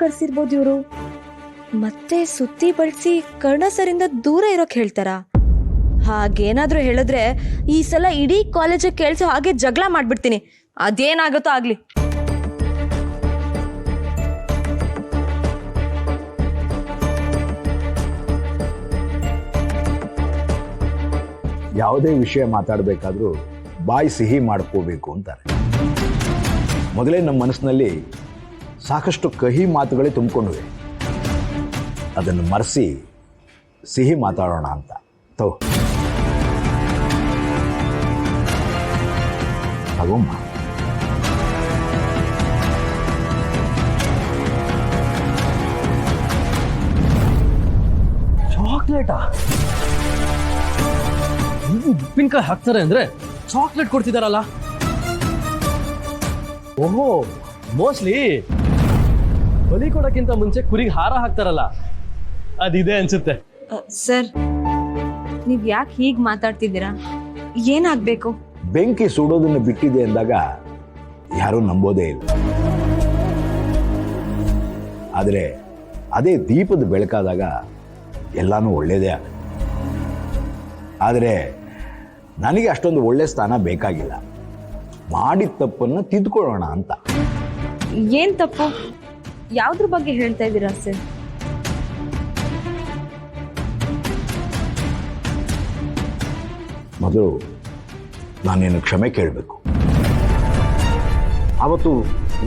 ಕರ್ಸಿರ್ಬೋದು ಇವರು. ಮತ್ತೆ ಸುತ್ತಿ ಬಳಸಿ ಕರ್ಣ ಸರಿಂದ ದೂರ ಇರೋಕ್ ಹೇಳ್ತಾರ. ಹಾಗೇನಾದ್ರೂ ಹೇಳಿದ್ರೆ ಈ ಸಲ ಇಡೀ ಕಾಲೇಜ್ ಕೇಳ್ಸೋ ಹಾಗೆ ಜಗಳ ಮಾಡ್ಬಿಡ್ತೀನಿ. ಅದೇನಾಗುತ್ತೋ ಆಗ್ಲಿ. ಯಾವುದೇ ವಿಷಯ ಮಾತಾಡಬೇಕಾದ್ರೂ ಬಾಯಿ ಸಿಹಿ ಮಾಡ್ಕೋಬೇಕು ಅಂತಾರೆ. ಮೊದಲೇ ನಮ್ಮ ಮನಸ್ಸಿನಲ್ಲಿ ಸಾಕಷ್ಟು ಕಹಿ ಮಾತುಗಳೇ ತುಂಬಿಕೊಂಡಿವೆ. ಅದನ್ನು ಮರೆಸಿ ಸಿಹಿ ಮಾತಾಡೋಣ ಅಂತ. ತಗೋಮ್ಮ. ಚಾಕ್ಲೇಟಾ? ಉಪ್ಪಿನಕಾಯಿ ಹಾಕ್ತಾರೆ ಅಂದ್ರೆ ಚಾಕ್ಲೇಟ್ ಕೊಡ್ತಿದಾರಲ್ಲ. ಓಹೋ, ಮೋಸ್ಟ್ಲಿ ಬಲಿ ಕೊಡಕ್ಕಿಂತ ಮುಂಚೆ ಕುರಿಗೆ ಹಾರ ಹಾಕ್ತಾರಲ್ಲ, ಅದಿದೆ ಅನ್ಸುತ್ತೆ. ಸರ್, ನೀವ್ ಯಾಕೆ ಹೀಗ್ ಮಾತಾಡ್ತಿದ್ದೀರಾ? ಏನಾಗ್ಬೇಕು? ಬೆಂಕಿ ಸುಡೋದನ್ನು ಬಿಟ್ಟಿದೆ ಅಂದಾಗ ಯಾರೂ ನಂಬೋದೇ ಇಲ್ಲ. ಆದರೆ ಅದೇ ದೀಪದ ಬೆಳಕಾದಾಗ ಎಲ್ಲಾನು ಒಳ್ಳೇದೇ ಆಗುತ್ತೆ. ಆದರೆ ನನಗೆ ಅಷ್ಟೊಂದು ಒಳ್ಳೆ ಸ್ಥಾನ ಬೇಕಾಗಿಲ್ಲ. ಮಾಡಿದ ತಪ್ಪನ್ನು ತಿದ್ಕೊಳ್ಳೋಣ ಅಂತ. ಏನ್ ತಪ್ಪು? ಯಾವ್ದ್ರ ಬಗ್ಗೆ ಹೇಳ್ತಾ ಇದ್ದೀರಾ ಸರ್? ಮೊದಲು ನಾನೇನು ಕ್ಷಮೆ ಕೇಳಬೇಕು. ಅವತ್ತು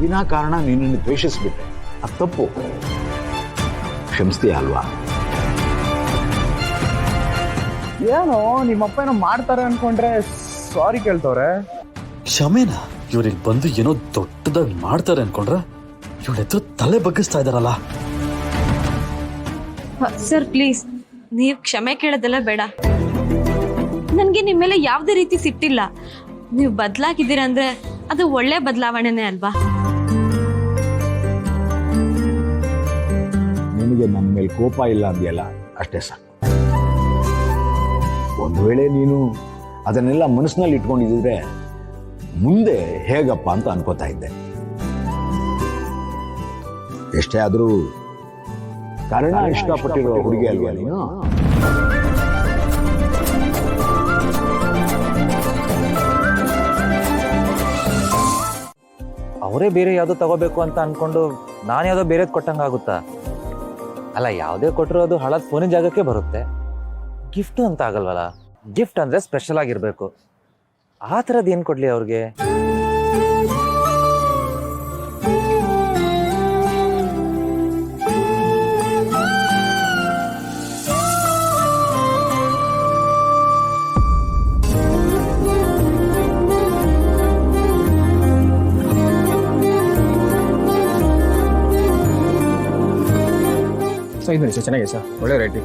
ವಿನಾಕಾರಣ ನಿನ್ನನ್ನು ದ್ವೇಷಿಸ್ಬಿಟ್ಟೆ, ಅದು ತಪ್ಪು. ಕ್ಷಮಿಸ್ತೀಯ ಅಲ್ವಾ? ಏನೋ ನಿಮ್ಮಪ್ಪ ಏನೋ ಮಾಡ್ತಾರೆ ಅನ್ಕೊಂಡ್ರೆ ಸಾರಿ ಕೇಳ್ತವ್ರೆ. ಕ್ಷಮೆನಾ? ಇವ್ರಿಗೆ ಬಂದು ಏನೋ ದೊಡ್ಡದಾಗಿ ಮಾಡ್ತಾರೆ ಅನ್ಕೊಂಡ್ರೆ ಇವ್ರ ಹತ್ರ ತಲೆ ಬಗ್ಗಿಸ್ತಾ ಇದಾರಲ್ಲ. ಸರ್ ಪ್ಲೀಸ್, ನೀವ್ ಕ್ಷಮೆ ಕೇಳೋದೆಲ್ಲ ಬೇಡ. ನನ್ಗೆ ನಿಮ್ಮ ಮೇಲೆ ಯಾವುದೇ ರೀತಿ ಸಿಟ್ಟಿಲ್ಲ. ನೀವು ಬದಲಾಗಿದ್ದೀರಾ ಅಂದ್ರೆ ಅದು ಒಳ್ಳೆ ಬದಲಾವಣೆನೇ ಅಲ್ವಾ? ನಿನಗೆ ನನ್ನ ಮೇಲೆ ಕೋಪ ಇಲ್ಲ ಅಂದ್ಯಲ್ಲ, ಅಷ್ಟೇ ಸಾಕು. ಒಂದು ವೇಳೆ ನೀನು ಅದನ್ನೆಲ್ಲ ಮನಸ್ಸಿನಲ್ಲಿ ಇಟ್ಕೊಂಡಿದ್ದಿದ್ರೆ ಮುಂದೆ ಹೇಗಪ್ಪ ಅಂತ ಅನ್ಕೋತಾ ಇದ್ದೆ. ಎಷ್ಟೇ ಆದರೂ ಕಾರಣ ಇಷ್ಟಪಟ್ಟಿರೋ ಹುಡುಗಿ ಅಲ್ವಾ ನೀನು? ಅವರೇ ಬೇರೆ ಯಾವ್ದೋ ತಗೋಬೇಕು ಅಂತ ಅನ್ಕೊಂಡು ನಾನು ಯಾವ್ದೋ ಬೇರೆದ್ ಕೊಟ್ಟಂಗಾಗುತ್ತಾ? ಅಲ್ಲ, ಯಾವುದೇ ಕೊಟ್ಟರು ಅದು ಹಳದ ಫೋನಿನ ಜಾಗಕ್ಕೆ ಬರುತ್ತೆ. ಗಿಫ್ಟ್ ಅಂತ ಆಗಲ್ವಲ್ಲ. ಗಿಫ್ಟ್ ಅಂದ್ರೆ ಸ್ಪೆಷಲ್ ಆಗಿರ್ಬೇಕು. ಆ ಥರದ್ದು ಏನ್ ಕೊಡ್ಲಿ ಅವ್ರಿಗೆ? ಸರ್ ಚೆನ್ನಾಗಿದೆ ಸರ್, ಒಳ್ಳೆ ರೇಟಿ.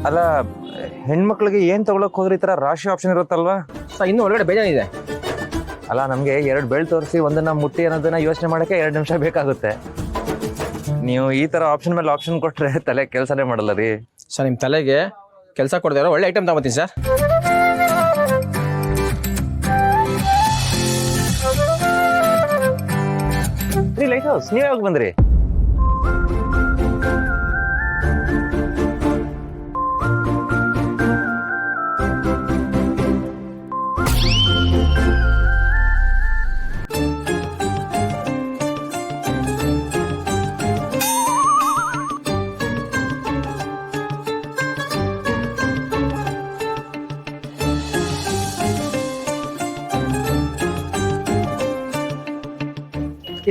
ಅಲ್ಲ, ಹೆಣ್ಮಕ್ಳಿಗೆ ಏನ್ ತಗೊಳಕ್ ಹೋದ್ರೆ ಈ ತರ ರಾಶಿ ಆಪ್ಷನ್ ಇರುತ್ತಲ್ವಾ? ಸರ್ ಇನ್ನೂ ಒಳಗಡೆ ಬೇಜಾನಿದೆ. ಅಲ್ಲ, ನಮ್ಗೆ 2 ಬೆಳ್ ತೋರಿಸಿ ಒಂದನ್ನ ಮುಟ್ಟಿ ಅನ್ನೋದನ್ನ ಯೋಚನೆ ಮಾಡಕ್ಕೆ 2 ನಿಮಿಷ ಬೇಕಾಗುತ್ತೆ. ನೀವು ಈ ತರ ಆಪ್ಷನ್ ಮೇಲೆ ಆಪ್ಷನ್ ಕೊಟ್ರೆ ತಲೆ ಕೆಲಸನೇ ಮಾಡಲ್ಲ ರೀ. ಸರ್ ನಿಮ್ಮ ತಲೆಗೆ ಕೆಲಸ ಕೊಡ್ದೇ ಒಳ್ಳೆ ಐಟಮ್ ತಗೋತೀನಿ ಸರ್. ಲೈಟ್ ಹೌಸ್, ನೀವ್ ಯಾವಾಗ ಬಂದ್ರಿ?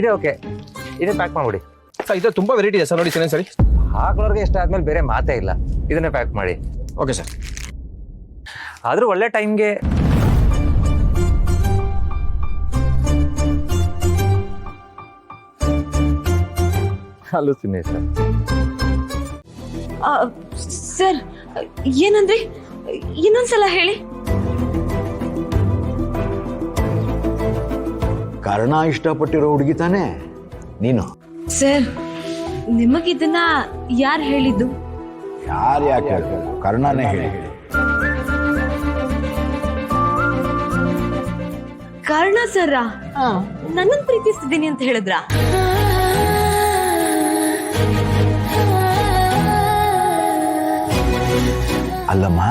ಇದೆ ಓಕೆ, ಇದನ್ನ ಪ್ಯಾಕ್ ಮಾಡ್ಬಿಡಿ. ಸರ್ ಇದು ತುಂಬಾ ವೆರೈಟಿ ಇದೆ ಸರ್, ನೋಡಿ ಸರ್ ಸರಿ. ಹಾಕೊಳ್ಳೋರ್ಗೆ ಇಷ್ಟ ಆದ್ಮೇಲೆ ಬೇರೆ ಮಾತೇ ಇಲ್ಲ. ಇದನ್ನೇ ಪ್ಯಾಕ್ ಮಾಡಿ. Okay sir. ಆದ್ರೂ ಒಳ್ಳೆ ಟೈಮ್ಗೆ ಹಾಲುಸಿನೇ ಸರ್. ಸರ್ ಏನಂದ್ರಿ? ಇನ್ನೊಂದ್ಸಲ ಹೇಳಿ. ಕಾರಣ ಇಷ್ಟಪಟ್ಟಿರೋ ಹುಡುಗಿ ತಾನೇ ನೀನು? ಸರ್, ನಿಮಗಿದನ್ನ ಯಾರು ಹೇಳಿದ್ದು? ಯಾರು ಯಾಕೆ ಹೇಳ್ತಾರೆ? ಕರ್ಣನೇ ಹೇಳಿ. ಕರ್ಣ ಸರ ನನ್ನನ್ನು ಪ್ರೀತಿಸ್ತಿದ್ದೀನಿ ಅಂತ ಹೇಳಿದ್ರ? ಅಲ್ಲಮ್ಮ,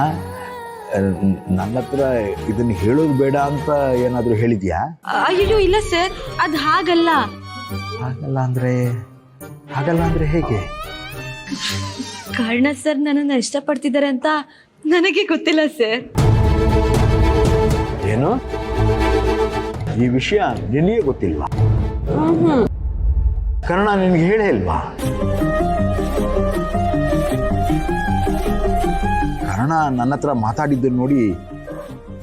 ನನ್ನ ಹತ್ರ ಇದನ್ನ ಹೇಳೋದು ಬೇಡ ಅಂತ ಏನಾದರೂ ಹೇಳಿದ್ಯಾ? ಅಯ್ಯೋ ಇಲ್ಲ ಸರ್, ಅದು ಹಾಗಲ್ಲ. ಹಾಗಲ್ಲ ಅಂದ್ರೆ ಹೇಗೆ? ಕರ್ಣ ಸರ್ ನನ್ನನ್ನು ಇಷ್ಟಪಡ್ತಿದ್ದಾರೆ ಅಂತ ನನಗೆ ಗೊತ್ತಿಲ್ಲ ಸರ್. ಏನು, ಈ ವಿಷಯ ನಿನಗೆ ಗೊತ್ತಿಲ್ವಾ? ಕರ್ಣ ನಿನಗೆ ಹೇಳೇ ಇಲ್ವಾ? ಕರ್ಣ ನನ್ನ ಹತ್ರ ಮಾತಾಡಿದ್ದನ್ನು ನೋಡಿ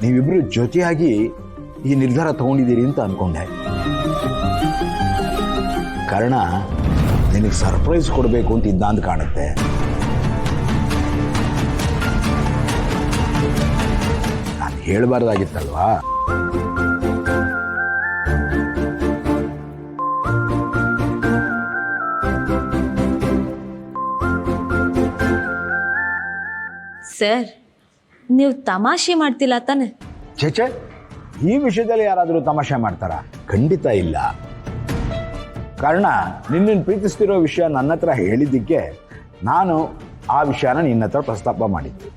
ನೀವಿಬ್ರು ಜೊತೆಯಾಗಿ ಈ ನಿರ್ಧಾರ ತಗೊಂಡಿದ್ದೀರಿ ಅಂತ ಅನ್ಕೊಂಡೆ. ಕರ್ಣ ನಿನಗೆ ಸರ್ಪ್ರೈಸ್ ಕೊಡಬೇಕು ಅಂತ ಇದ್ದ ಅಂತ ಕಾಣುತ್ತೆ. ನಾನು ಹೇಳಬಾರ್ದಾಗಿತ್ತಲ್ವಾ? ಸರ್, ನೀವು ತಮಾಷೆ ಮಾಡ್ತಿಲ್ಲ ತಾನೆ? ಛೇ, ಈ ವಿಷಯದಲ್ಲಿ ಯಾರಾದರೂ ತಮಾಷೆ ಮಾಡ್ತಾರ? ಖಂಡಿತ ಇಲ್ಲ. ಕಾರಣ ನಿನ್ನನ್ನು ಪ್ರೀತಿಸ್ತಿರೋ ವಿಷಯ ನನ್ನ ಹತ್ರ ಹೇಳಿದ್ದಕ್ಕೆ ನಾನು ಆ ವಿಷಯನ ನಿನ್ನ ಹತ್ರ ಪ್ರಸ್ತಾಪ ಮಾಡಿದ್ದೆ.